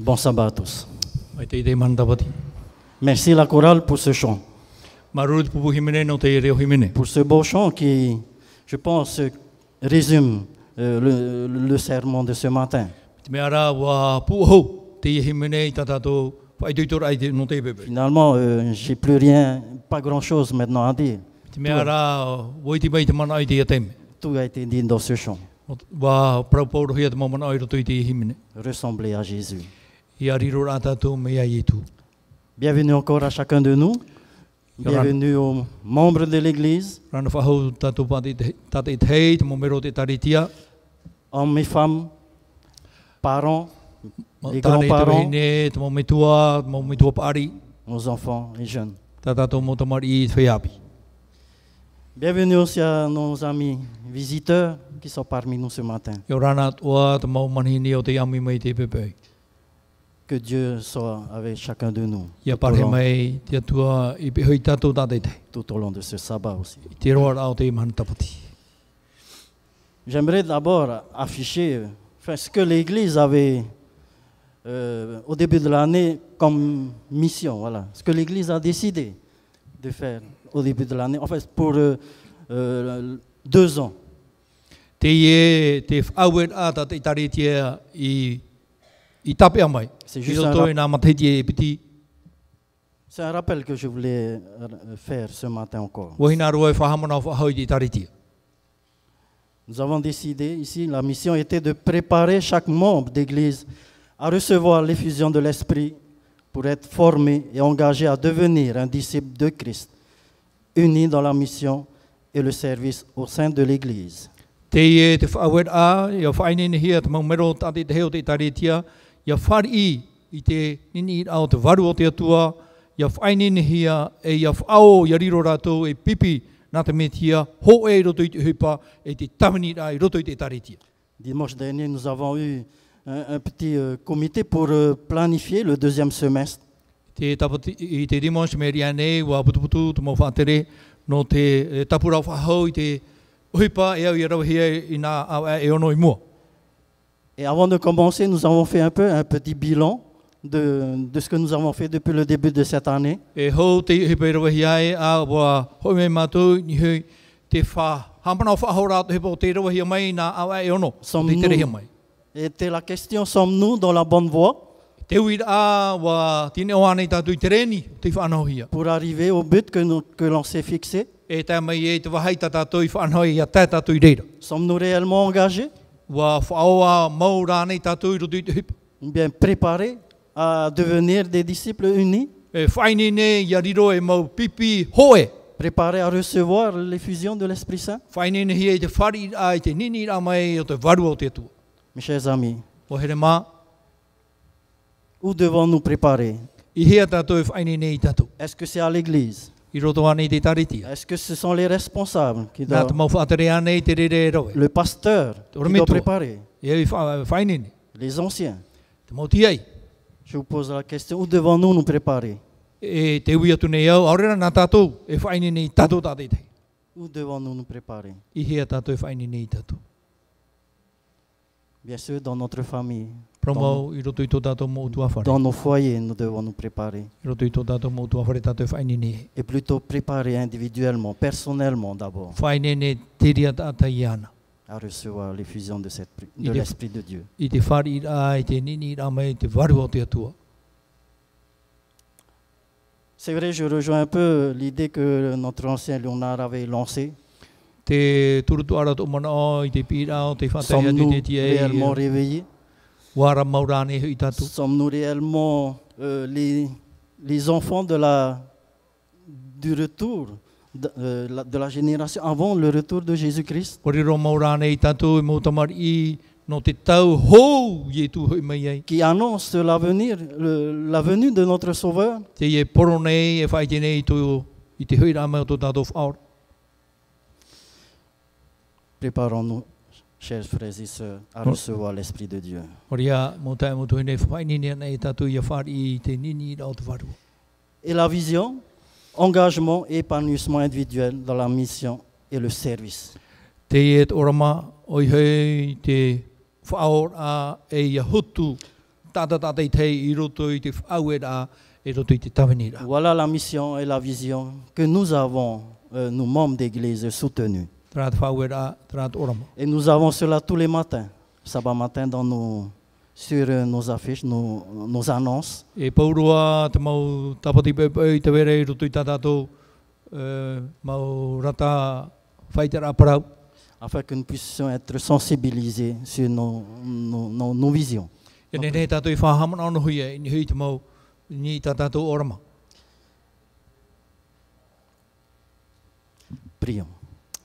Bon sabbat à tous. Mai te idei mandapati. Merci la chorale pour ce chant. Marurut pupu himene no te reo himene. Pour ce beau chant qui, je pense, résume le sermon de ce matin. Te meara wa puho te himene i tatato fai tuitor ai te no te bebe. Finalement, j'ai plus rien, pas grand-chose maintenant à dire. Te meara woiti mai te mana ai te ateme. Tout a été dit dans ce chant. Wa prauporo hia te mamana ai roto i te himene. Ressembler à Jésus. I ariro ratato me ai etu. Bienvenue encore à chacun de nous. Bienvenue aux membres de l'Église, Rana whahau tato pati tate tei te momero te taritia. hommes et femmes, parents, les Tane te grands-parents, wehine, te mometua pari. nos enfants et jeunes. Tatato mo tamari i te wheapi. Bienvenue aussi à nos amis visiteurs qui sont parmi nous ce matin. Yo rana tua te mau manhini o te ami mai te pepe. Que Dieu soit avec chacun de nous Ia pare mai te atua i pehoi tato tate te. tout au long de ce sabbat aussi. I te roa rao te man tapati. J'aimerais d'abord afficher ce que l'Église avait au début de l'année comme mission. Voilà. Ce que l'Église a décidé de faire au début de l'année, en fait pour 2 ans. Te ie te whauet ata te taritia i tape amai. C'est I juste roto e nā matahiti e piti. C'est un rappel que je voulais faire ce matin encore. Wahina roa e whahamana o whahau i te taritia. Nous avons décidé ici, la mission était de préparer chaque membre d'église à recevoir l'effusion de l'Esprit pour être formé et engagé à devenir un disciple de Christ, uni dans la mission et le service au sein de l'église. Te ie te whauet a, ia whainene hia te maumero tate te heo te taritia, ia whari i te nini i au te waru o te atua, ia whainene hia e ia whao ia riro rātou e pipi nā te metia, ho e roto i te hupa, e te tamani rā i roto i te taritia. Dimanche dernier, nous avons eu un petit comité pour planifier le 2e semestre. Te tapati, i te dimanche me ria nei, wa putuputu, te mau whaatere, no te tapura whahau i te hupa, e au i rauhia i nā au e ono i mua. Et avant de commencer, nous avons fait un petit bilan de ce que nous avons fait depuis le début de cette année. E hou te hupa i rauhia e a wa hoi me mātou, ni hui te hampana o whahau rātou hupa o te rauhia mai nā au e ono, te terehia mai. Était la question, sommes-nous dans la bonne voie Te uira a wa tine o anei tātou i te reni, te whanauhia. pour arriver au but que l'on s'est fixé? E tā mai e te wahaita tātou i whanauhia, ia tā tātou i reira. Sommes-nous réellement engagés Wa whaoa mau rānei tātou i roto i te hupa. ou bien préparés à devenir des disciples unis, E whainene ia riro e mau pipi hoe. préparés à recevoir l'effusion de l'Esprit Saint? Whainene hia i te whari a i te nini rā mai o te waru o te atua. Mes chers amis, O here mā, où devons-nous préparer? i hea tātou e whainene i tātou. Est-ce que c'est à l'église? I roto anei te taritia. Est-ce que ce sont les responsables qui Nā te doivent, mau whaatere anei te rere e rawe. le pasteur qui doit Ormetua. préparer, E i whainene. les anciens? Te mau tiai. Je vous pose la question, où devons-nous nous préparer? E te ui atu nei au, aurera nā tātou e whainene i tātou tātei te. Où devons-nous nous préparer? I hea tātou e whainene i tātou. Bien sûr, dans notre famille, Promau i roto i tō tātou mō tua whare. dans nos foyers, nous devons nous préparer. I roto i tō tātou mō tua whare tātou e whainene. Et plutôt préparer individuellement, personnellement d'abord, Whainene te ria tātai ana. à recevoir l'effusion de Il est- l'Esprit de Dieu. I te whari rā, i te nini rā mai, te waru o te atua. C'est vrai, je rejoins un peu l'idée que notre ancien Léonard avait lancée. Te turutu ara tō mana o, i te pira o, te whatai atu i Sommes-nous te tia réellement e, réveillés? wara maurane hui tātou. Sommes-nous réellement les enfants du retour, de la génération avant le retour de Jésus-Christ? Koriro maurane i tātou e mō tamari i, no te tau hou i e tu hui mai ai. Qui annonce l'avenir, la venue de notre Sauveur? Te e poro nei, e whaite nei i te hui rā mai o tō tātou whaora. Préparons-nous, chers frères et sœurs, à recevoir l'Esprit de Dieu. Oria, mō tai mō tuhi nei, whainini nei tātou i a whari i te nini rā o te waru. Et la vision, engagement et épanouissement individuel dans la mission et le service. Te e te orama, oi hei te whaora e ia hutu tātata te te I roto I te whauera e roto I te tawenira. Voilà la mission et la vision que nous avons, nous membres d'église, soutenus. Trat whauera, trat orama. Et nous avons cela tous les matins, sabbat matin, sur nos affiches, nos annonces. E paurua te mau tapati pepe I te were I roto I tātātou mau rata whaitera parau. Afin que nous puissions être sensibilisés sur nos visions. E ne tātou I whahamana ono hui e, ni hui te mau ni tātātou orama. Prions.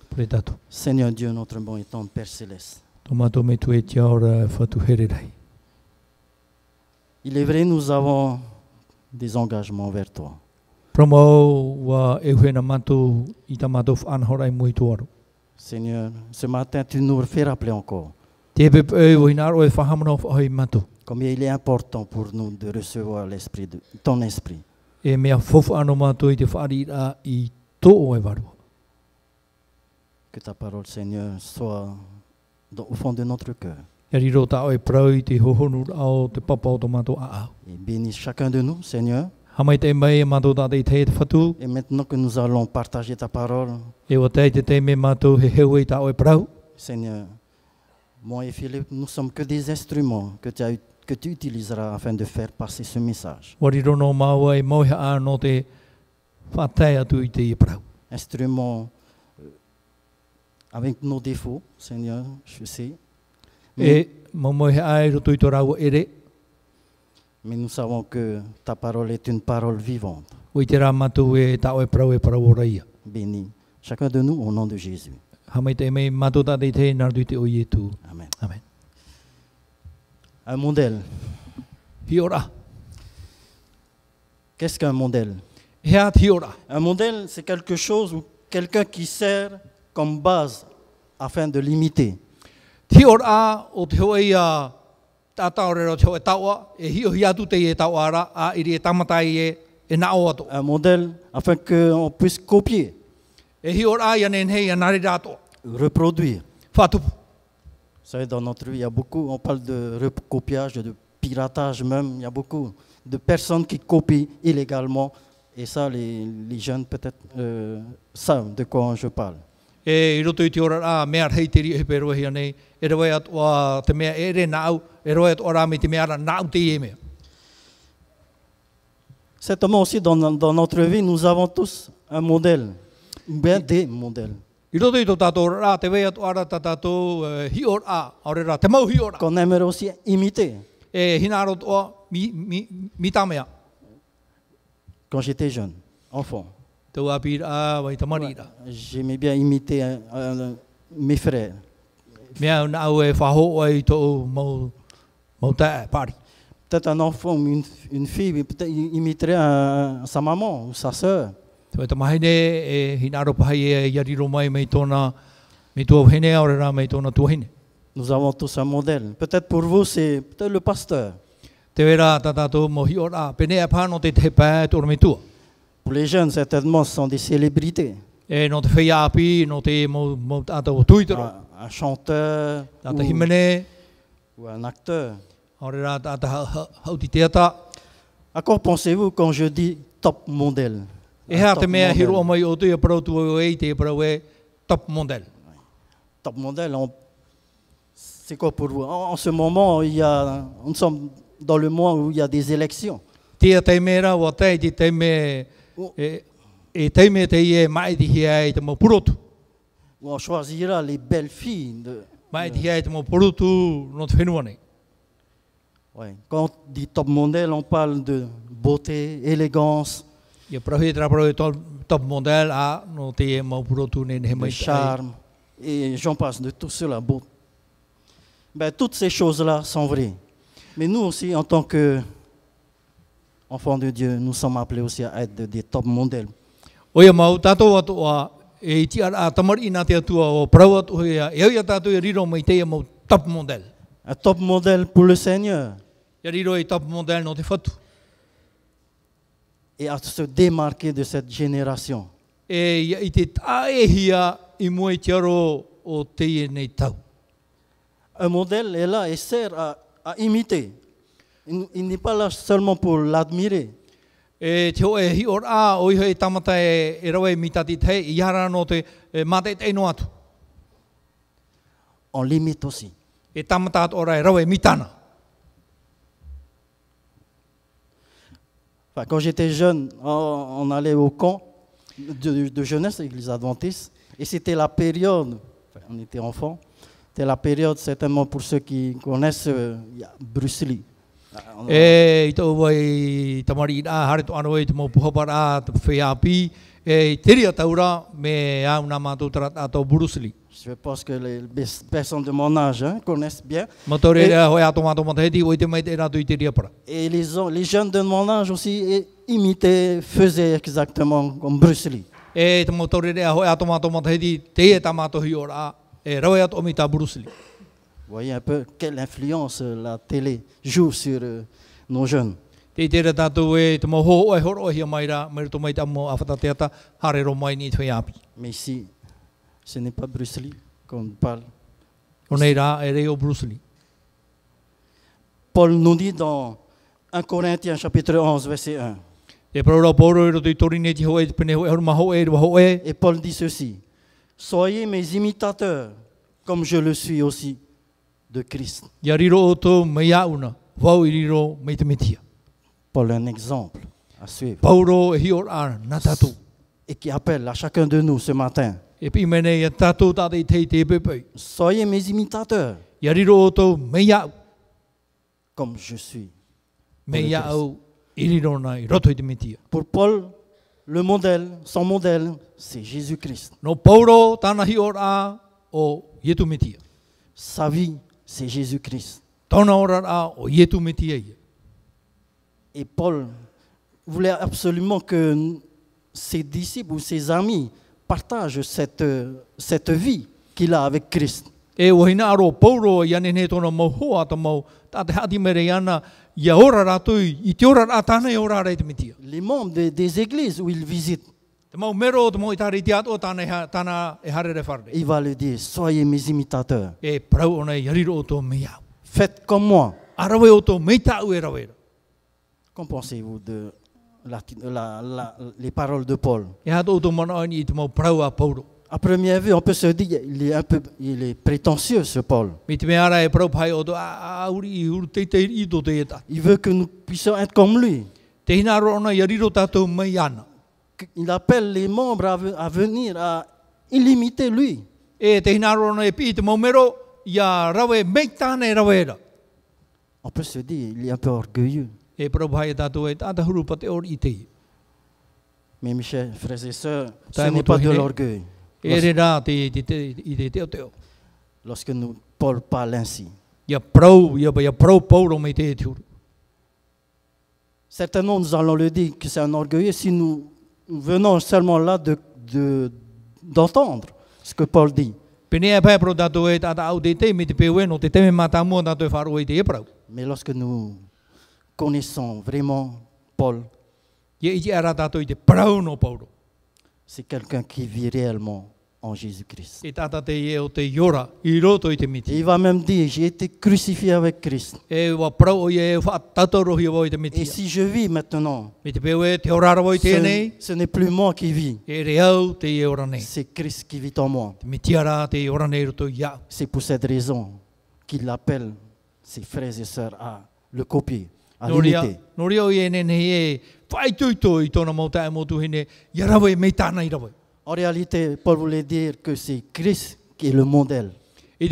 Pre tātou. Seigneur Dieu, notre bon et tendre Père Céleste. Tomato me tu e tia ora whatu hererai. Il est vrai, nous avons des engagements vers toi. Promo wa e huena matu I tamato whanhorai mui tuaru. Seigneur, ce matin, tu nous fais rappeler encore Te pepe o hinaro e whahamana o whahoi matu. combien il est important pour nous de recevoir l'esprit de ton esprit. E mea fofu ano matu I te whaarira I tō o e warua. Que ta parole, Seigneur, soit au fond de notre cœur. E riro ta o e prau I te hohonu ao te papa o to matu a au. Et bénis chacun de nous, Seigneur. Hamai te mai e matu ta te te whatu. Et maintenant que nous allons partager ta parole, E wa te me matu he heu I ta o e prau. Seigneur, moi et Philippe, nous sommes que des instruments que tu utiliseras afin de faire passer ce message. Wa riro no maua e mohe a no te whatai atu I te I prau. Instruments avec nos défauts, Seigneur, je sais. E mohe a e roto I tō rau ere. Mais nous savons que ta parole est une parole vivante. O I te rā matu e ta o e prau o raia. Bénis chacun de nous au nom de Jésus. Hamai te mei matu ta te nardu te o Ietu. Amen. Amen. Un modèle. Hiora. Qu'est-ce qu'un modèle? Hea hiora. Un modèle, c'est quelque chose ou quelqu'un qui sert comme base afin de l'imiter. Hiora o te hoa ia tātau rero te hoa taua e hio hiatu te e taua ara a iri e tamatai e na o ato. Un modèle afin qu'on puisse copier, E hiora ia nen hei anare rato. reproduire. Whatupu. Vous savez, dans notre vie, il y a beaucoup, on parle de recopiage, de piratage même, il y a beaucoup de personnes qui copient illégalement. Et ça, les jeunes peut-être savent de quoi je parle. E I roto I te ora a mea hei te ri e pero hea nei. E rawe atua te mea e re nau. E rawe atua rā me te mea ra nau te e mea. Certainement aussi dans notre vie, nous avons tous un modèle, ou bien des modèles, I roto I tō tātou rā te wea atua rā tātou hiora. Aure rā te mau hiora. qu'on aimerait aussi imiter. E hina rotoa mi tamea. Quand j'étais jeune, enfant, Tau apira wai tamarira. j'aimais bien imiter mes frères. Mea na au e whaho ai tō mau tae pari. Peut-être un enfant ou une fille, peut-être imiterait sa maman ou sa sœur. Te wai tamahine e hinaro pahai e yariro mai mei tōna mei tō hene aore rā mei tōna tuahine. Nous avons tous un modèle. Peut-être pour vous, c'est peut-être le pasteur. Te wera tātātou mo hi ora, pene e pāno te te pā tōra me tua. Pour les jeunes, certainement, ce sont des célébrités. E no te whea api, no te mo tātou tuitaro. Un chanteur Tāta himene, ou un acteur. aore rā tāta hauti teata. À quoi pensez-vous quand je dis top modèle? E Un hea top te mea modèle. hiro mai o te parau tua e te parau e top model. Top modèle, c'est quoi pour vous? En ce moment, nous sommes dans le mois où il y a des élections. Tia te mera wa te te me e te me te e mai te hia e te mo purotu. Où on choisira les belles filles. Mai te hia e te mo purotu no te whenua nei. Ouais. Quand on dit top modèle, on parle de beauté, élégance, Ia prahi tra prahi top model a no te e mo purotu nei he de mai te ai. charme, et j'en passe de tout cela. Ben, toutes ces choses-là sont vraies. Mais nous aussi, en tant qu'enfants de Dieu, nous sommes appelés aussi à être des top modèles. Oia mau tātou atua e iti a tamari nā te atua o prau atua e ia tātou e riro mai te e mau top model. Un top modèle pour le Seigneur Ia riro e top model no te whatu. et à se démarquer de cette génération. E ia i te tae hia i mua i te aro o te e nei tau. Un modèle est là et sert à imiter. Il n'est pas là seulement pour l'admirer. E te ho e hi or a o i tamata e rawe mitati te I hara no te mate te no atu. On l'imite aussi. E tamata ora e rawe mitana. Enfin, quand j'étais jeune, on allait au camp de jeunesse, l'église adventiste, et c'était la période, enfin, on était enfants, c'était la période certainement pour ceux qui connaissent Bruce Lee. E ito wai tamari ina hare to anu e te mo puhapara te wheapi e teria taura me a una matu ato Bruce Lee. Je pense que les personnes de mon âge connaissent bien. Et les jeunes de mon âge aussi imitaient, faisaient exactement comme Bruce Lee. Vous voyez un peu quelle influence la télé joue sur nos jeunes. Mais ici, ce n'est pas Bruce Lee qu'on parle. Paul nous dit dans 1 Corinthiens chapitre 11 verset 1. Et Paul dit ceci: soyez mes imitateurs comme je le suis aussi de Christ. Paul est un exemple à suivre. Et qui appelle à chacun de nous ce matin: soyez mes imitateurs comme je suis. Pour Paul, le modèle, son modèle, c'est Jésus-Christ. Sa vie, c'est Jésus-Christ. Et Paul voulait absolument que ses disciples ou ses amis partagent cette vie qu'il a avec Christ. Les membres des églises où il visite, il va lui dire: soyez mes imitateurs. Faites comme moi. Qu'en pensez-vous de les paroles de Paul? À première vue, on peut se dire il est prétentieux, ce Paul. Il veut que nous puissions être comme lui. Il appelle les membres à venir, à l'imiter lui. On peut se dire il est un peu orgueilleux. Mais mes chers frères et sœurs, ce n'est pas de l'orgueil. Lorsque Paul parle ainsi, certainement nous allons le dire que c'est un orgueilleux si nous venons seulement là d'entendre ce que Paul dit. Mais lorsque nous connaissons vraiment Paul, c'est quelqu'un qui vit réellement en Jésus-Christ. Et il va même dire: j'ai été crucifié avec Christ. Et si je vis maintenant, ce n'est plus moi qui vis, c'est Christ qui vit en moi. C'est pour cette raison qu'il appelle ses frères et sœurs à le copier, à l'imiter. En réalité, Paul voulait dire que c'est Christ qui est le modèle. Et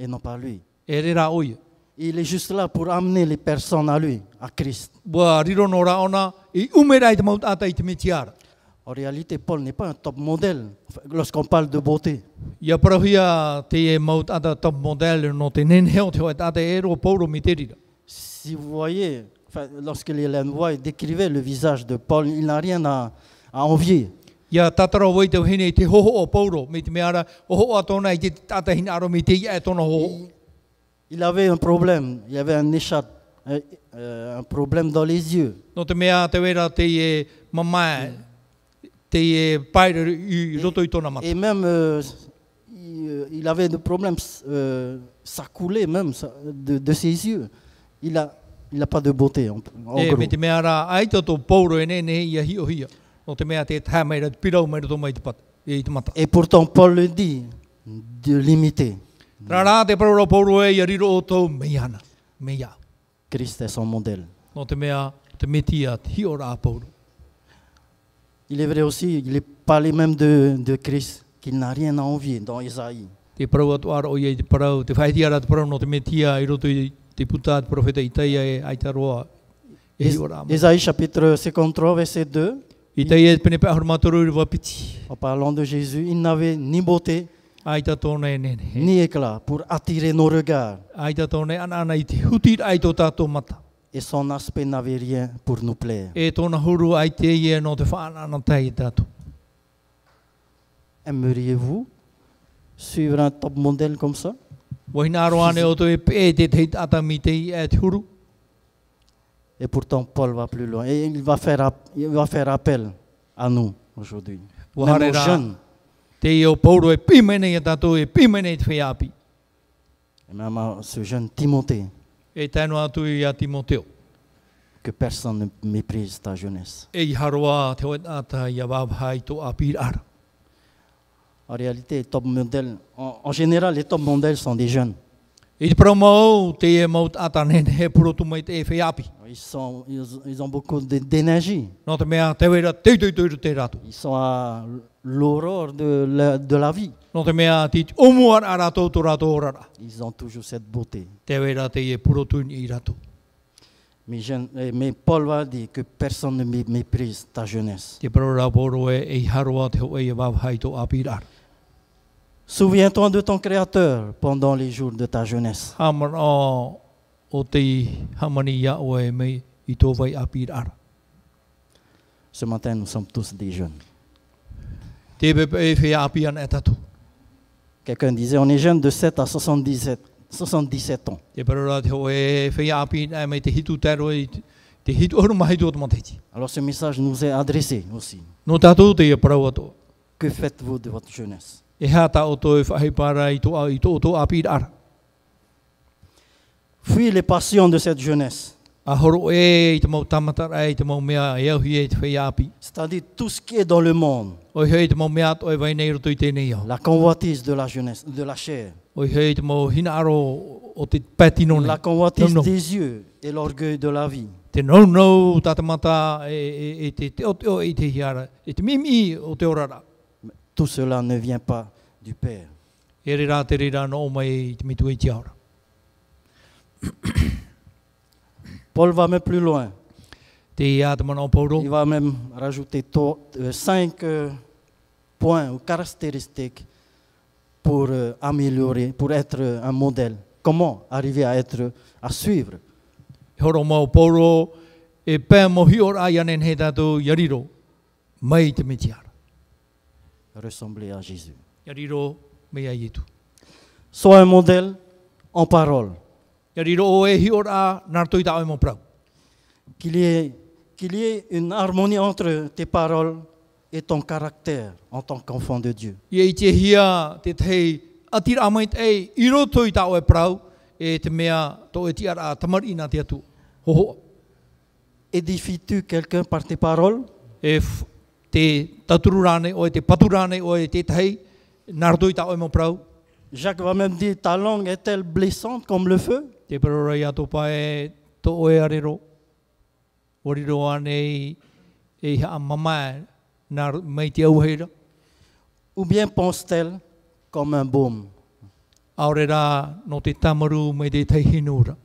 non pas lui. Il est juste là pour amener les personnes à lui, à Christ. En réalité, Paul n'est pas un top modèle lorsqu'on parle de beauté. Si vous voyez, lorsque Ellen White décrivait le visage de Paul, il n'a rien à envier. Il avait un problème, il avait un écharpe, un problème dans les yeux. Et même il avait des problèmes ça coulait même de ses yeux. Il n'a pas de beauté, en E gros. me te mea rā aita tō Paulo e ne ia hi o hia. No te mea te tā mai ra pirau mai tō mai te pat. E i te mata. Et pourtant, Paul le dit, de l'imiter. Rā te parau Paulo e ia riro o tō meiana. Meia. Christ est son modèle. No te mea te metia hi o rā Paulo. Il est vrai aussi, il est parlé même de Christ, qu'il n'a rien à envier dans Isaïe. Te parau atu ara o ia te parau, te whaitia ara te parau no te metia i roto i te puta te profeta Itaia e aitaroa e hi o rā. Isaïe chapitre 53, verset 2, Itaia e pene pe ahurumatoru i rwa piti. en parlant de Jésus, il n'avait ni beauté, Aita tōna e nene. ni éclat pour attirer nos regards. Aita tōna e ana i te hutir ai tō tātou mata. Et son aspect n'avait rien pour nous plaire. E tōna huru ai te ia no te whaanana tai tātou. Aimeriez-vous suivre un top modèle comme ça? Wahina aro ane o tō e pē te teit atami te i e te huru. Et pourtant, Paul va plus loin. Et il va faire appel à nous aujourd'hui. Même Wahare aux rā, jeunes. te i o Paulo e pimene i a tātou e pimene i te whaiapi. Et même à ce jeune Timothée, E tēnu atu i a Timoteo. que personne ne méprise ta jeunesse. E i haroa te oet ata i a wāwhai tō a pīr ara. En réalité, les top modèles, en général, les top modèles sont des jeunes. I te parau mau, te e mau ata nene he purotu mai te e whaiapi. Ils ont beaucoup d'énergie. No te mea te wera te te ratu. Ils sont à l'aurore de la vie. No te mea ti omuar a rātou tō rātou orara. Ils ont toujours cette beauté. Te wera te e purotu i ratu. Mais Paul va dire que personne ne méprise ta jeunesse. Te parau rā poro e i haroa te hoe e wāwhai tō a pīr ara. Souviens-toi de ton Créateur pendant les jours de ta jeunesse. Haman o te hamani ia o e mei i tō vai a pīr ara. Ce matin, nous sommes tous des jeunes. Te pepe e whaiapi ana e tatu. Quelqu'un disait, on est jeunes de 7 à 77 ans. Te parau rā te hoe e whaiapi e mei te hitu tero i te hitu oruma hitu o te mateiti. Alors ce message nous est adressé aussi. No tātou te e parau ato. Que faites-vous de votre jeunesse? E hata o tō e whahipara i tō a pīr ara. Fuis les passions de cette jeunesse. A horo e i te mau tamatara e te mau mea e auhi e te whaiapi. C'est-à-dire tout ce qui est dans le monde. Oi hei te mau mea ato e vai nei roto i tēnei au. La convoitise de la jeunesse, de la chair. Oi hei te mau hina aro o te patino nei. La convoitise No. des yeux et l'orgueil de la vie. Te no tata mata e te o i te hiara. E te mimi o te orara. Tout cela ne vient pas du Père. E re rā te re rā no o mai i te mitu e te aura. Paul va même plus loin. Te ia te mana o Paulo. Il va même rajouter 5 points ou caractéristiques pour améliorer, pour être un modèle. Comment arriver à suivre? Horo mau Paulo e pē mohi o rā ianen he tātou yariro mai te miti ara. Ressembler à Jésus. Yariro mea ietu. Sois un modèle en parole. Yariro o e hi o rā nartoi tā o mo prau. Qu'il y ait une harmonie entre tes paroles et ton caractère en tant qu'enfant de Dieu. Ia i te hia te tei atira amai te i roto i tā o e prau e te mea tō e ti ara tamari nā te atu. Hoho. Édifies-tu quelqu'un par tes paroles? E te taturu rāne o e te patu rāne o e te tei nartoi tā o mo prau. Jacques va même dire, ta langue est-elle blessante comme le feu? Te parora ia tō pae tō oe arero. Oriro ane e ha mamae nā mei te auheira. Ou bien pense-t-elle comme un baume? Aore rā no te tamaru me te tei hinura.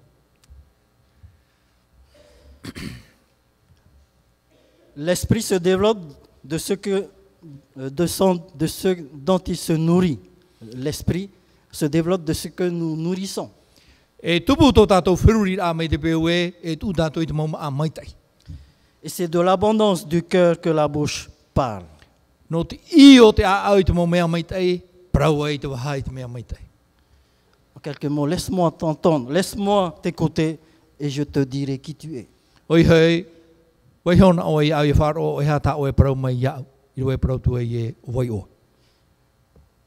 L'esprit se développe de ce dont il se nourrit. L'esprit se développe de ce que nous nourrissons. E tupu tō tātou whiruri rā mei te peo e tū tātou i te mauma a maitai. Et c'est de l'abondance du cœur que la bouche parle. No te i o te a au i te mau mea maitai, prau ai te waha i te mea maitai. En quelques mots, laisse-moi t'entendre, laisse-moi t'écouter et je te dirai qui tu es. Oi hei, wai hona o i au i wharo o i hata o e prau mai iau, i roi prau tu e wai o.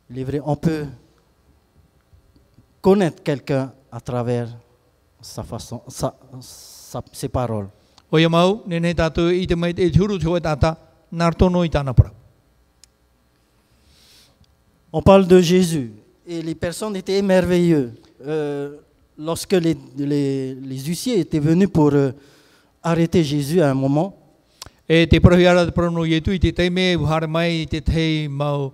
Il est vrai, on peut connaître quelqu'un à travers ses paroles. O ia mau, nene tātou I te mai te huru te hoe tāta, nār tono I tāna para. On parle de Jésus et les personnes étaient émerveillées lorsque les huissiers étaient venus pour arrêter Jésus à un moment. E te parahi ara te parano I tu I te teime uhare mai te tei mau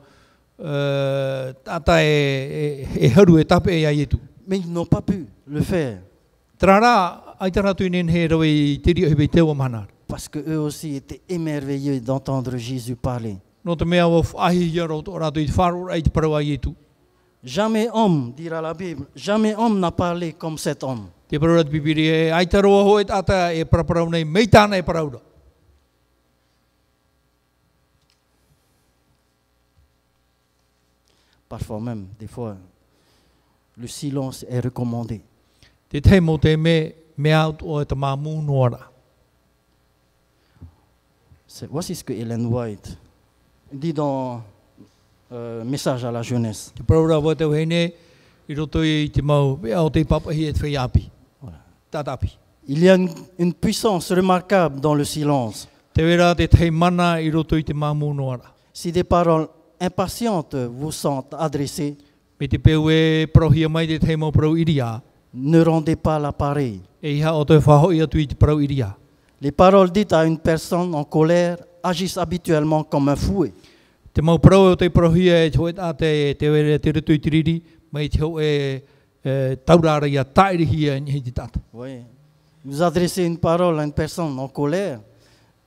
tata e haru e tape e ai tu. Mais ils n'ont pas pu le faire. Trara, ai tara tu nen he rawe I te rio hebe te o mahanar. Parce qu'eux aussi étaient émerveillés d'entendre Jésus parler. No te mea o whahi ia rau tō rato I te wharu ai te parawa I tu. Jamais homme, dira la Bible, jamais homme n'a parlé comme cet homme. Te paraura te pipiri e ai taro o hoe tata e paraparau nei meitana e paraura. Parfois même, des fois, le silence est recommandé. Te te mo te mea o te mamu noara. Voici ce que Ellen White dit dans Message à la jeunesse. Te paraura o te whene I roto I te mau mea o te papahi e te whaiapi. Tatapi. Il y a une puissance remarquable dans le silence. Te wera te te mana I roto I te mamu noara. Si des paroles impatientes vous sont adressées, Me te peu e parohia mai te te mau parau iria. ne rendez pas l'appareil. E iha o te whahoi atu I te parau iria. Les paroles dites à une personne en colère agissent habituellement comme un fouet. Te mau parau o te parohia e te hoe te wera te rutu I te riri, mai te ho e taurara ia tairihia I hei te tata. Oui. Vous adressez une parole à une personne en colère,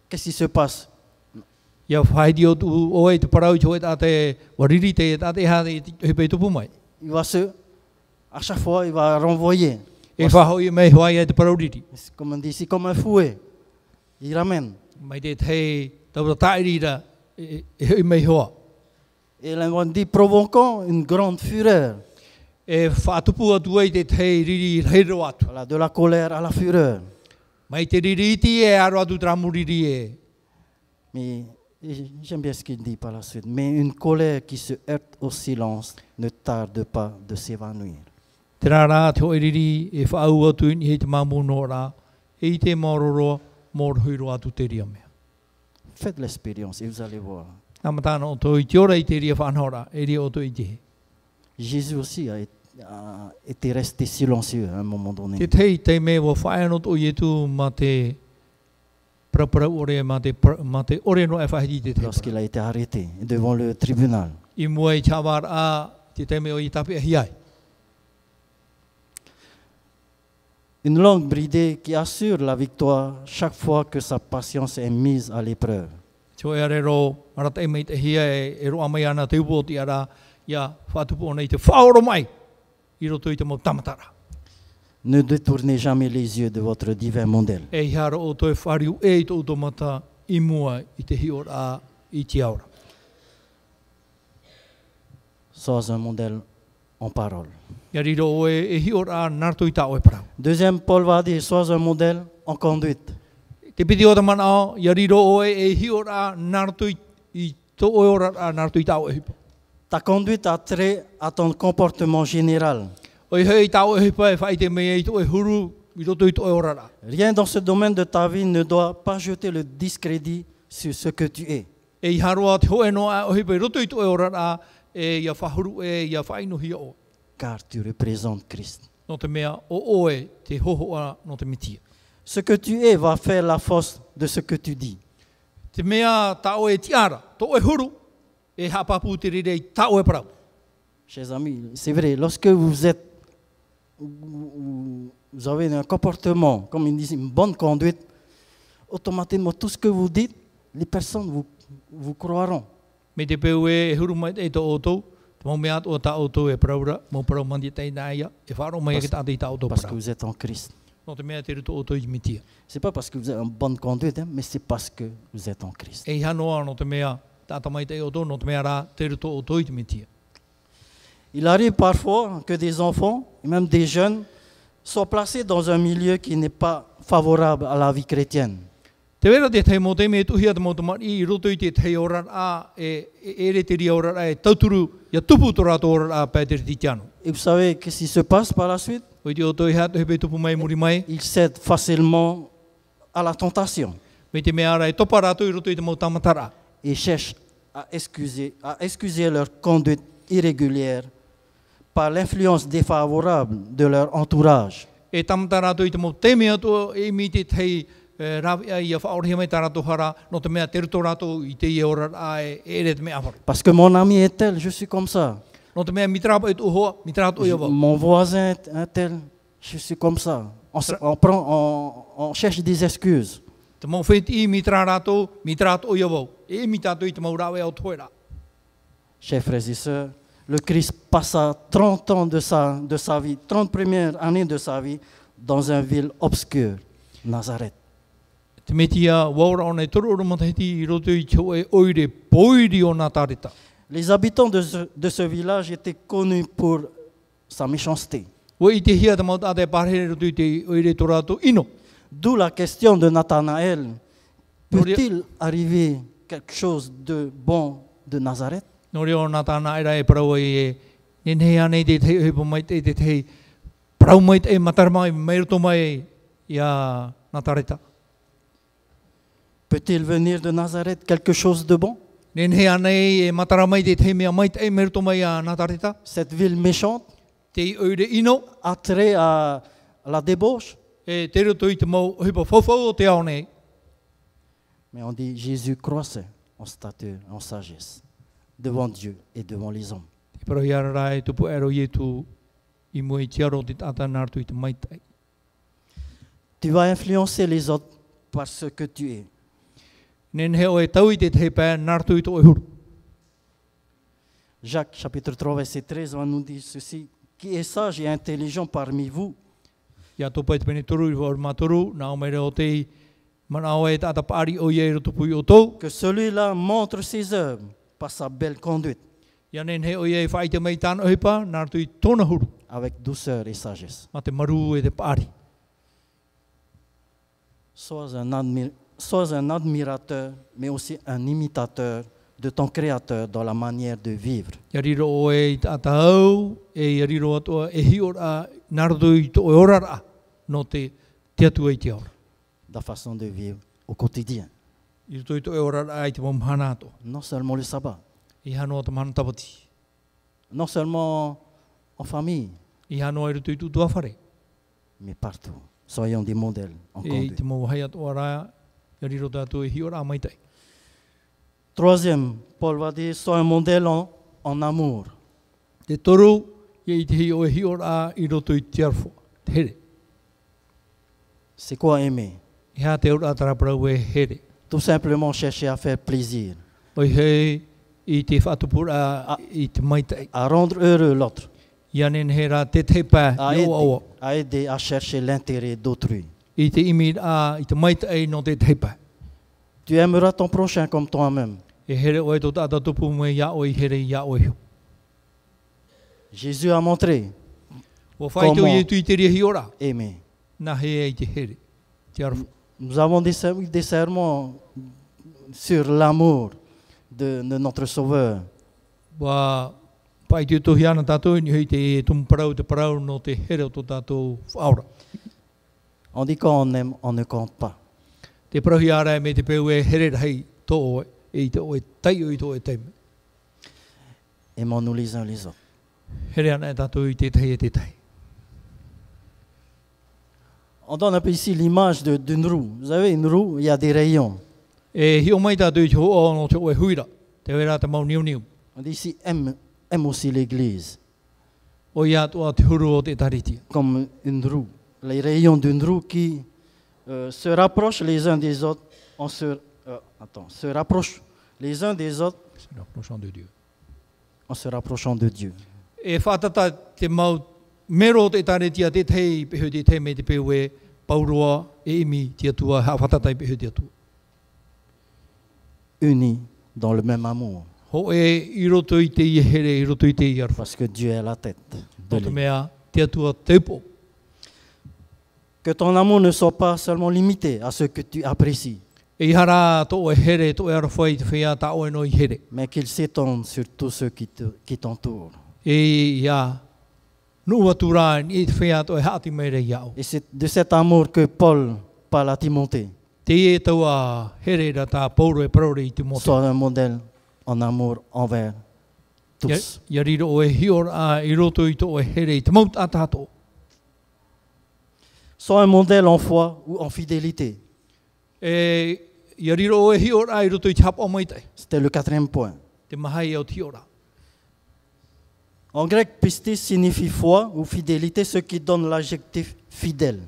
qu'est-ce qui se passe? Ia whaidi o tu o e te parau I te hoe te wariri te tate ha he pei tupu mai. À chaque fois, il va renvoyer. E whahoi mei hoai e te parau riri. Comme on dit ici, comme un fouet. Il ramène. Mai te te taura tairira e hei mei hoa. Et là, on dit provoquant une grande fureur. E whaatupu atu e te te riri reiro atu. Voilà, de la colère à la fureur. Mai te riri iti e aro atu tramu riri e. Mais j'aime bien ce qu'il dit par la suite. Mais une colère qui se heurte au silence ne tarde pas de s'évanouir. Te rara te hoi riri e whaau atu I hei te mamu no rā. E I te mauroro mōruhiro atu te ria mea. Faites l'expérience et vous allez voir. Amatana o toi I te ora I te ria whanhora, e ria o toi I te he. Jésus aussi a été resté silencieux à un moment donné. Te tei te me wa whaenot o ietu ma te prapara ore ma te ore no e whahiri te te. Lorsqu'il a été arrêté devant le tribunal. I mua I chawar a te te me o I tape a hiai. Une langue bridée qui assure la victoire chaque fois que sa patience est mise à l'épreuve. Tio e rero arata e mei te hia e roa mai ana te upo ti ara ia whatupu o nei te whaoro mai I roto I te mau tamatara. Ne détournez jamais les yeux de votre divin modèle. E hiara o toi whariu e I tō utomata I mua I te hiora I te aura. Sois un modèle en parole. Ia riro o e hiora narto I tāo e parau. Deuxième, Paul va dire, sois un modèle en conduite. Te piti o te mana o, ia riro o e hiora narto I tō o ora narto I tāo e hipa. Ta conduite a trait à ton comportement général. O I hei tāo e hipa e whai te mea I tō e huru I roto I tō e ora. Rien dans ce domaine de ta vie ne doit pas jeter le discrédit sur ce que tu es. E I haroa te hoe noa o hipa I roto I tō e ora e ia whahuru e ia whainohia o. Car tu représentes Christ. No te mea o oe te hohoa no te mitia. Ce que tu es va faire la force de ce que tu dis. Te mea tāo e tiara, tō e huru, e hapapu te rire I tāo e parau. Chers amis, c'est vrai, lorsque vous avez un comportement, comme ils disent, une bonne conduite, automatiquement tout ce que vous dites, les personnes vous croiront. Me te peu e huru mai e tō otou, te mau mea o tā otou e paraura, mau parau mandi te ina ia, e wharo mai e tā te tā otou Parce que parau. vous êtes en Christ. No te mea te ruto otou I mitia. Ce n'est pas parce que vous avez une bonne conduite, hein, mais c'est parce que vous êtes en Christ. E hanoa no te mea, tāta mai te otou, no te mea rā, te ruto otou I mitia. Il arrive parfois que des enfants, et même des jeunes, soient placés dans un milieu qui n'est pas favorable à la vie chrétienne. Te wera te te mo te me tuhia te mo te mari I roto I te te ora a e re te ria ora a e tauturu ia tupu to rato ora a pētere ti tiano. Et vous savez qu'est-ce qui se passe par la suite? O te o toi hea te tupu mai muri mai. Il cède facilement à la tentation Me te mea ara e topa rātou i roto i te mau tamatara. et cherche à excuser leur conduite irrégulière par l'influence défavorable de leur entourage. E tamata rātou i te mau te mea toa e mi te tei rawi ai a whaorhia mai tā rātou hara no te mea te rito rātou i te i ora ai e ere te mea awhara. Parce que mon ami est tel, je suis comme ça. No te mea mitrapa e tu hoa, mitrapa e awa. Mon voisin est tel, je suis comme ça. On cherche des excuses. Te mau wheti i mitra rātou, mitrapa e awa. E mi tātou i te mau rawe au toera. Chers frères et sœurs, le Christ passa 30 ans de sa vie, 30 premières années de sa vie, dans une ville obscure, Nazareth. Te metia waura ona e toru ora matahiti i roto i tau e oire poiri o nā tāreta. Les habitants de ce village étaient connus pour sa méchanceté. O i te hia te mau tātai pārhere roto i te oire tō rātou ino. D'où la question de Nathanaël, peut-il arriver quelque chose de bon de Nazareth? No reo nā tāna era e parau e nenhei anei te tei hepo mai te tei parau mai te matarmai mai roto mai i a nā tāreta. Peut-il venir de Nazareth quelque chose de bon? Nenhei anei e matara mai te tei mea mai te mai roto mai a nā tāreta. Cette ville méchante, Te oire ino attrait à la débauche. e te roto i te mau hepo whawhau o te ao nei. Mais on dit Jésus croissait en stature, en sagesse, devant Dieu et devant les hommes. Te parau i ara rai tupu ero i tu i mua i tiaro te tata nārtu i te maitai. Tu vas influencer les autres par ce que tu es. Nenhei o e tau i te te pē nārtu i to e huru. Jacques chapitre 3 verset 13 va nous dire ceci. Qui est sage et intelligent parmi vous? Ia topa i te pene toru i whaur mātoru, nā o meire o te mana o e tata pāri o iei roto pui o tau. Que celui-là montre ses œuvres par sa belle conduite, Ia nenhei o iei whai te mei tāna hipa, nārtu i tōna huru, avec douceur et sagesse. ma te maru e te pāri. Sois un admirateur, mais aussi un imitateur de ton Créateur dans la manière de vivre. Ia riro o e i tata au, e ia riro atoa e hi ora, nārtu i to e orara, no te atua i te ora. Da façon de vivre au quotidien. I roto i to e orara ai te mamhana ato. Non seulement le sabbat, I hanoa te mahana tapati. non seulement en famille, I hanoa i roto i tutu awhare. mais partout. Soyons des modèles en E conduite. te mau hai atoa rā, ia riro tātou e hi ora maitai. Troisième, Paul va dire, sois un modèle en amour. Te toru, ia i te hi o e hi ora i roto i te arfo. Te here. C'est quoi aimer? I hā te ora taraparau e here. Tout simplement chercher à faire plaisir, Oi hei, i te whatupura i te maitai. à rendre heureux l'autre, Ia nenhei rā te te pā, i awa. à aider à chercher l'intérêt d'autrui. I te imi i te maitai no te te pā. Tu aimeras ton prochain comme toi-même. E here oe tō tāta tupu me ia oi here ia oi hu. Jésus a montré O whai tō Comment? i tu i te ria hi ora. aimer. Nā he i te here. Te arfu. Nous avons des sermons sur l'amour de notre Sauveur. Wa pai te tohi ana tātou ni hei te tumparau te parau no te here o tō tātou whaora. On dit quand on aime, on ne compte pas. Te parahi ara me te peu e here hei tō oe. E te oe tai o i tō e teime. Aimons-nous les uns les autres. Here ana e tātou i te tei e te tei. On donne un peu ici l'image d'une roue. Vous savez, une roue, il y a des rayons. E hi o mai tātou i te ho no te oe huira. Te wera te mau niu niu. On dit ici, aime aussi l'Église, O ia toa te huru o te taritia. comme une roue. Les rayons d'une roue qui se rapprochent les uns des autres. Se rapprochent les uns des autres en se rapprochant de Dieu. E whātata te mau mero te taritia te tei pehu te tei me te pehu e pauroa e imi te atua ha whātata i pehu te atua. Unis dans le même amour, Ho e i roto i te i here, i roto i te i arwha. parce que Dieu est la tête de No te l'Église. mea te atua teupo. Que ton amour ne soit pas seulement limité à ce que tu apprécies, E i hara to e here, to e arwha i te whea ta oe no i here. mais qu'il s'étende sur tous ceux qui t'entourent. E ia Nua tura ni fea to hati mere yao. Et c'est de cet amour que Paul parle à Timothée. Te e taua here da ta Paulo e praure I Timothée. Sois un modèle en amour envers tous. Ia riro o e hior a I roto I to o here I te maut a tato. Sois un modèle en foi ou en fidélité. E ia riro o e hior a I roto I te hap o maitai. C'était le quatrième point. Te mahai au tiora. En grec, pistis signifie foi ou fidélité, ce qui donne l'adjectif fidèle.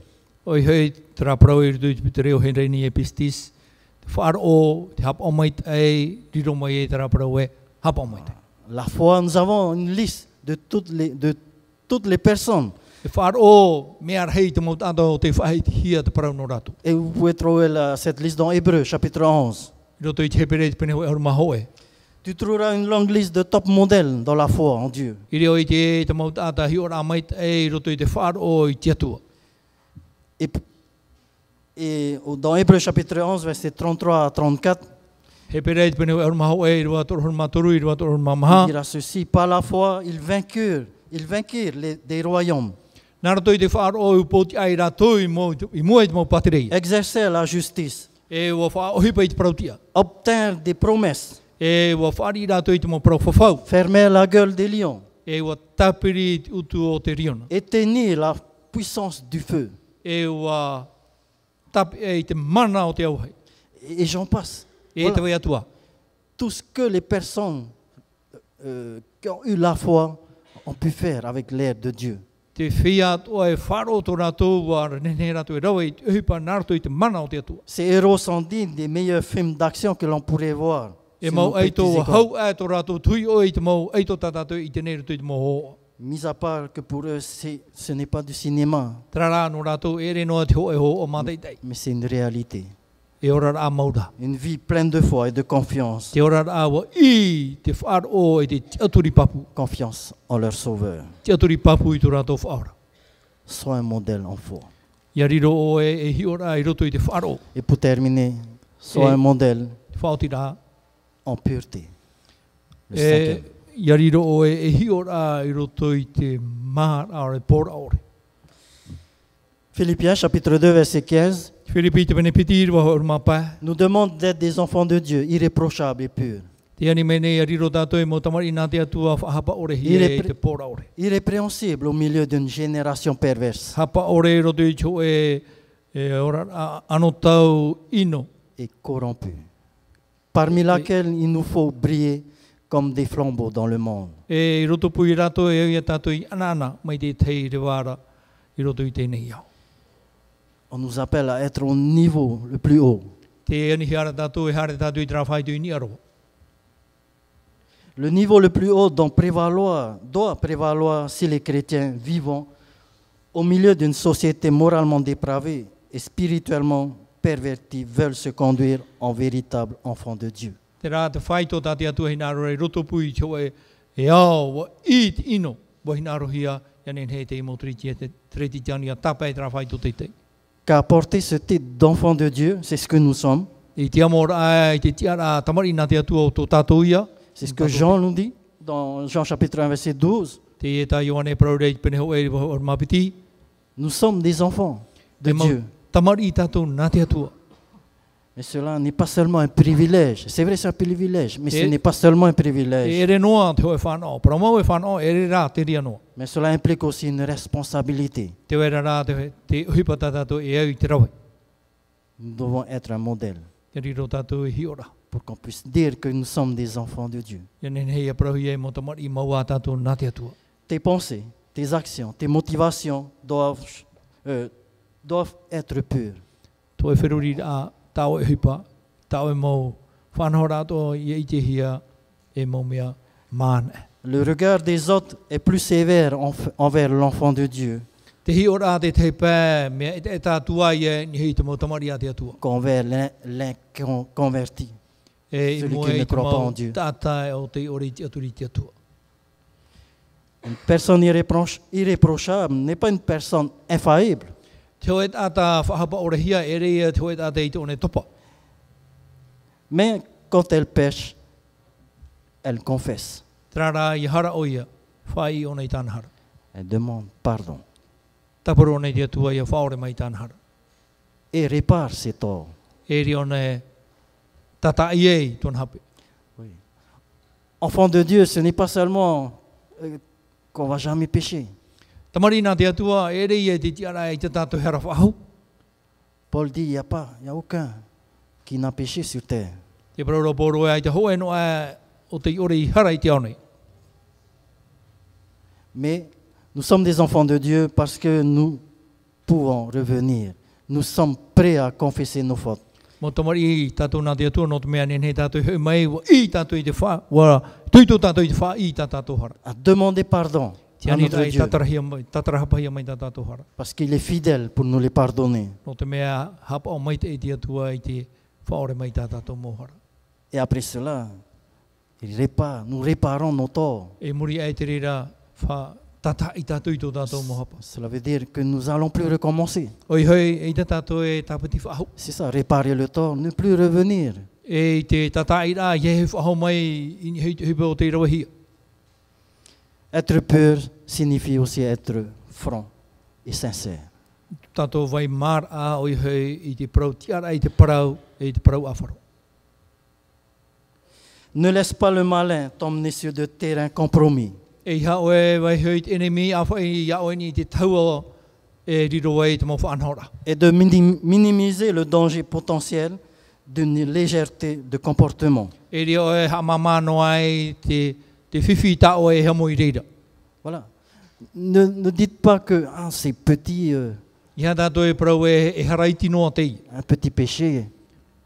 Oi hei tra prau I roto I te reo henrei ni e pistis. Te whaar o te hap o maitai, riro mai e tra prau e hap o maitai. La foi, nous avons une liste de toutes les personnes. Te whaar o mea hei te maut ato te whahei te hia te parau no ratu. Et vous pouvez trouver cette liste dans Hébreu, chapitre 11. I roto I te hepere te pene hoi aru mahoe. Tu trouveras une longue liste de top modèles dans la foi en Dieu. I reo I te maut ata hi ora maitai, I roto I te whaar o I te atua. Et dans Hébreu chapitre 11, versets 33 à 34, He pere te pene hoi aru mahoe, I roa toro hon matoru, I roa toro hon il mamaha. dira ceci, par la foi, ils vainquirent des royaumes, Nā roto I te whaar o I poti ai rato I mua I te mau patirei. exercèrent la justice, E ua wha ohipa I te parautia. obtinrent des promesses, E ua whaari I rato I te mau parau whawhau. fermèrent la gueule des lions, E ua tapiri te utu o te riona. éteignirent la puissance du feu. E ua tapi e te mana o te auhei. Et j'en passe. E Voilà. te wai atua. Tout ce que les personnes qui ont eu la foi ont pu faire avec l'aide de Dieu. Te whia atua e wharo tō rātou wa nene rātou e rawa I uhipa nā rātou I te mana o te atua. Ces héros sont dignes des meilleurs films d'action que l'on pourrait voir. E sur mau nos ei petits tō écrans. hau e tō rātou tui o I te mau ei tō tātātou I te nei rātou I te mau hoa. Mis à part que pour eux, ce n'est pas du cinéma, Tara rā no rātou e re noa te ho e ho o māteitei. mais c'est une réalité. E ora rā maura. Une vie pleine de foi et de confiance. Te ora rā wa I te whaaro e te aturi papu. Confiance en leur Sauveur. Te aturi papu I tō rātou whaora. Sois un modèle en foi. Ia riro o e hi ora I roto I te whaaro. Et pour terminer, sois un modèle Te whaoti rā. en pureté. Le E cinquième. ia riro o e hi ora I roto I te maha aore pora ore. Philippiens chapitre 2 verset 15 Filipi te pene piti wa hor mapa. nous demande d'être des enfants de Dieu, irréprochables et purs, Te ani mene ia riro tātou e mo tamari nā te atua hapa ore hi e te pora ore. irrépréhensibles au milieu d'une génération perverse Hapa ore roto I cho e ora ano tau ino. et corrompue, parmi laquelle il nous faut briller comme des flambeaux dans le monde. E I roto pui rato e ia tātou I anana mai te tei te wāra I roto I tēnei au. On nous appelle à être au niveau le plus haut. Te ani hiara tātou e hare tātou I tra whai tui ni aro. Le niveau le plus haut doit prévaloir si les chrétiens vivant au milieu d'une société moralement dépravée et spirituellement pervertie veulent se conduire en véritables enfants de Dieu. Te rā te whai tō tāte atua hina aro e roto pui cho e ao wa I te ino wa hina aro hia yanen he te imotriti e te treti tiani a tapa e tra whai tō te te. Car porter ce titre d'enfant de Dieu, c'est ce que nous sommes. I te amor ai te tiara tamari nā te atua o tō tātou ia. C'est ce que Jean nous dit dans Jean chapitre 1 verset 12. Te e tā Ioane praurei pene ho e or mapiti. Nous sommes des enfants de Te mau Dieu. tamari I tātou nā te atua. Mais cela n'est pas seulement un privilège. C'est vrai, c'est un privilège, mais ce Et- n'est pas seulement un E privilège. ere noa te hoe whanau. Para mau e whanau, ere rā te ria noa. Mais cela implique aussi une responsabilité. Te wera rā te uhipa tātou e au I te rawe. Nous devons être un modèle Te riro tātou e hiora. pour qu'on puisse dire que nous sommes des enfants de Dieu. Ia nen hei a prahui e mo tamari I maua tātou nā te atua. Tes pensées, tes actions, tes motivations doivent être pures. Tō e whiruri a tāo e hipa, tāo e mau whanau rātou I te hia e mau mea māne. Le regard des autres est plus sévère envers l'enfant de Dieu Te hi ora te te pē, mea e tātua I e ni hei te mau tamari a te atua. qu'envers l'inconverti. E I Celui mua qui ne e te croit pas en mau Dieu. tātai o te ori te aturi te atua. Une personne irréprochable n'est pas une personne infaillible. Te hoe tāta whahapa ora hia e reia te hoe tāta I te one topa. Mais quand elle pêche, elle confesse. Trara I hara o ia, whai o nei tāna hara. Elle demande pardon Taparo nei dia tua ia whaore mai tānahara. et répare ses torts. E rio ne tata iei ton hape. Oui. Enfant de Dieu, ce n'est pas seulement qu'on va jamais pécher. Tamarina te atua e rei e te tiara e te tātou hera whahu. Paul dit, il n'y a aucun qui n'a péché sur terre. Te parora poro e ai te hoe no e o te ore I hara I te aonei. Mais nous sommes des enfants de Dieu parce que nous pouvons revenir. Nous sommes prêts à confesser nos fautes. Mo tamari I tātou nā te atua no te mea nene tātou hoi mai wa I tātou I te wha, wa tuito tātou I te wha I tātou hara. À demander pardon à Tiani notre rai Dieu tatarahapa ia mai tātou hara. parce qu'il est fidèle pour nous les pardonner. No te mea hapa o mai te e te atua I te whaore mai tātou mohara. Et après cela, nous réparons nos torts. E muri ai te rira wha tata I tātou I tō tātou mohapa. Cela veut dire que nous n'allons plus recommencer. Oi hoi e te tātou e tāpati whahu. C'est ça, réparer le tort, ne plus revenir. E te tata I rā, ie he whahu mai I hipe o te rawahia. Être pur signifie aussi être franc et sincère. Tātou vai mār a oi hoi I te parau tiara I te parau awharo. Ne laisse pas le malin t'emmener sur de terrains compromis. E ha oe vai hoi te enemi a whai ia oe ni te taua e riro wei te mawha anhora. Et de minimiser le danger potentiel d'une légèreté de comportement. E ria oe ha mamano ai te whiwhi ta oe he mo I reira. Voilà. Ne dites pas que c'est petit, Ia tātou e parau e haraiti noa tei. un petit péché,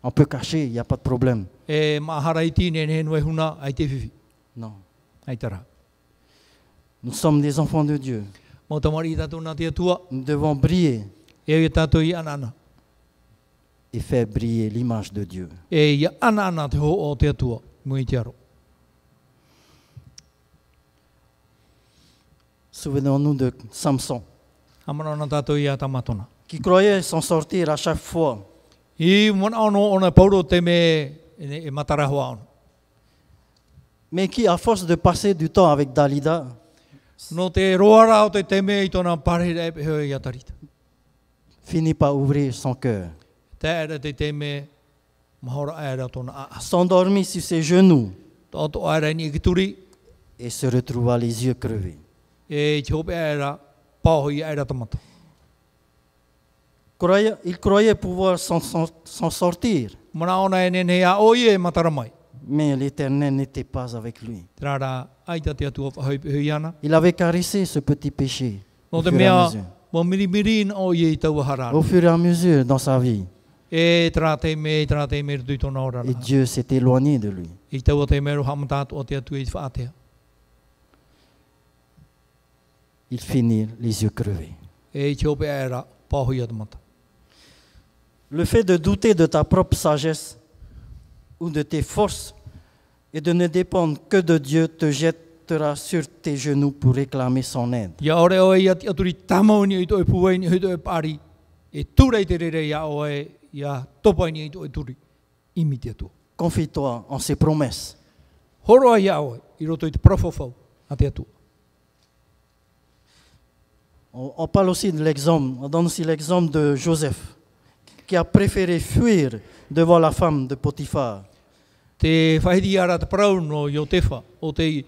on peut cacher, il n'y a pas de problème. E ma haraiti ne ne noe huna ai te whiwhi. Non. Ai tara. Nous sommes des enfants de Dieu. Mo tamari tātou nā te atua. Nous devons briller E ia tātou I anana. et faire briller l'image de Dieu. E ia anana te ho o te atua. Mui te aro. Souvenons-nous de Samson, Amana nā tātou ia tamatona. qui croyait s'en sortir à chaque fois. I mona ono ona pauro te me e matarahoa ono. Mais qui, à force de passer du temps avec Dalida, No te roara o te me I tōna parere e pehe I atarita. finit par ouvrir son cœur. Te era te me mahora era tōna a. S'endormit sur ses genoux Tōto aera ni ki turi et se retrouva les yeux crevés. e te hope aera pāhoi aera tamata. Il croyait pouvoir s'en sortir, Mana ona e nene a oie e matara mai. mais l'Éternel n'était pas avec lui. Rara aita te atua whahoi pehe ana. Il avait caressé ce petit péché No au te fur et à mea mesure. mo mirimirin oie I taua harara. Au fur et à mesure dans sa vie. E tra te me rutui tōna ora. Et Dieu s'est éloigné de lui. I taua te me roha matatu o te atu I whaatea. Il finit les yeux crevés. E te hope aera pāhoi atamata. Le fait de douter de ta propre sagesse ou de tes forces et de ne dépendre que de Dieu te jettera sur tes genoux pour réclamer son aide. Ia ore oe ia te aturi tamauni I toi puai ni hoi pari. E turei te rere ia oe ia topai ni I toi turi. Imi te atua. Confie-toi en ses promesses. Horoa ia oe I roto I te profofau a te atua. On parle aussi de l'exemple, on donne aussi l'exemple de Joseph, qui a préféré fuir devant la femme de Potiphar. Te whahiri ara te parau no Iotefa o te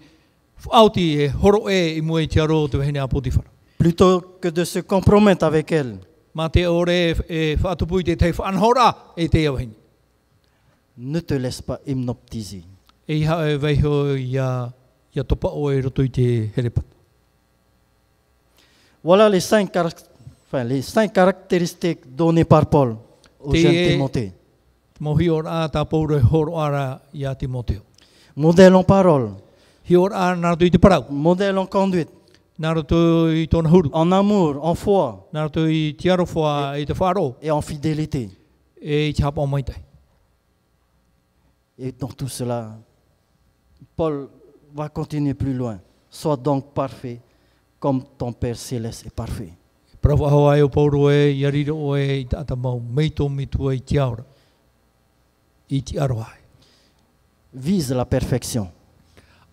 whaauti e horo I mua I te aro te wahine a Potifara. Plutôt que de se compromettre avec elle, Ma te ore e whaatupui te whaanhora e te awahine. ne te laisse pas hypnotiser. E iha e weiho ia topa o e roto I te herepata. Voilà les 5 caractéristiques données par Paul au jeune Timothée. Mohi ora ta pauro e horo ara ia Timoteo. Modèle en parole, Hi ora naroto I te parau. modèle en conduite, Naroto I tōna huru. en amour, en foi Naroto I te arofoa I te wharo. et en fidélité. E I te hapa o maitai. Et dans tout cela, Paul va continuer plus loin. Sois donc parfait comme ton Père Céleste est parfait. Prawa hoa e o pauro e ia riro o e I tata mau meito mitua I te aura. I te aroai. Vise la perfection.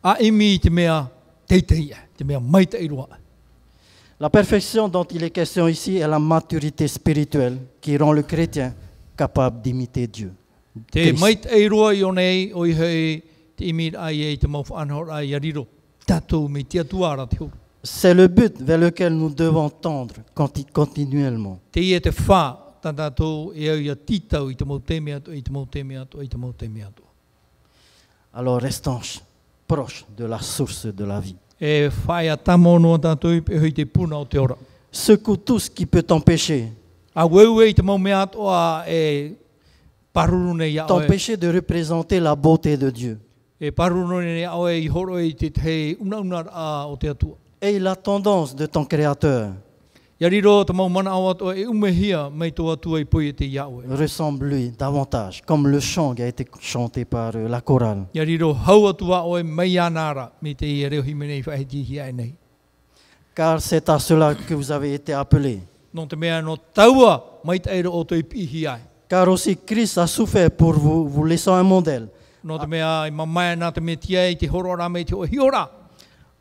A imi te mea teitei e, te mea maita I roa. La perfection dont il est question ici est la maturité spirituelle qui rend le chrétien capable d'imiter Dieu. Te Christ. mait e roa i o nei, o i hei te imir ai e te mau whanhor ai ariro. Tatou me tia tuara te huru. C'est le but vers lequel nous devons tendre continuellement. Te i e te wha, tātou e au ia titau i te mau te mea tu, i te mau te mea tu, i te mau te mea tu. Alors restons proches de la source de la vie. E whai a tamono tātou i pe hui te puna o te ora. Secoue tout ce qui peut t'empêcher. A weu e te mau mea tu a e paruru nei a oe. T'empêcher de représenter la beauté de Dieu. E paruru nei a oe i horo e te te una a o te atua. Et la tendance de ton Créateur. Ia riro te mau mana au atua e umehia mei tō atua i pui e te ia oe. Ressemble-lui davantage, comme le chant qui a été chanté par la chorale. Ia riro hau atua oe mei anara me te i reo himenei whaiti hia e nei. Car c'est à cela que vous avez été appelés. Non te mea no taua mai te eiro o te ipi hia. Car aussi Christ a souffert pour vous, vous laissant un modèle, No te mea i mamaya nā te me tia i te horora me te o hiora.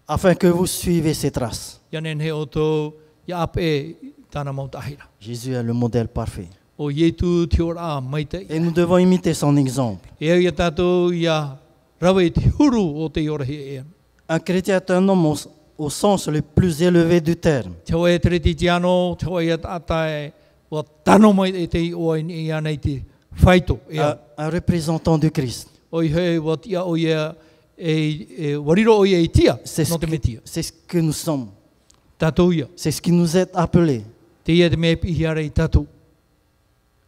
afin que vous suivez ses traces. Ia nen he o tō ia ape tāna mautahira. Jésus est le modèle parfait. O ietu te ora mai te Et nous devons imiter son exemple. e au ia tātou ia rawa i te huru o te ora he ea. Un chrétien est un homme au sens le plus élevé du terme. Te hoa e tere ti tiano, te hoa ia tātai, o tano mai e te oa i anei te whaito. Un représentant du Christ. O i hei wa tia o ia e wariro o ia i tia, C'est no te me tia. ce que nous sommes. Tātou ia. C'est ce qui nous est appelé. Te ia te mea pihi ara i tātou.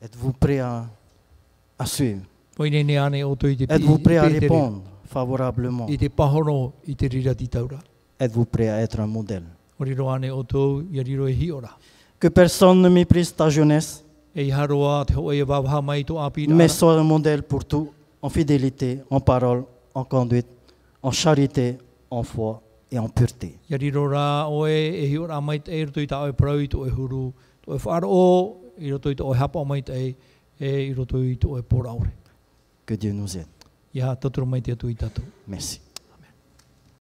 Êtes-vous prêt à suivre? O i nene ane o tō i te Êtes-vous prêt à tere. répondre favorablement? I te pahono i te rira ti taura. Êtes-vous prêt à être un modèle? O riro ane o tō i riro e hi ora. Que personne ne méprise ta jeunesse, E i haroa te hoa e wawaha mai tō apira mais ara. sois un modèle pour tout, en fidélité, en parole, en conduite, en charité, en foi et en pureté. Ia riro rā oe e hi ora mai te e roto i tā oe parau i tō e huru. Tō e whaaro i roto i tō e hapa mai te e i roto i tō e pōraure. Que Dieu nous aide. Ia tatura mai te atu i tātou. Merci.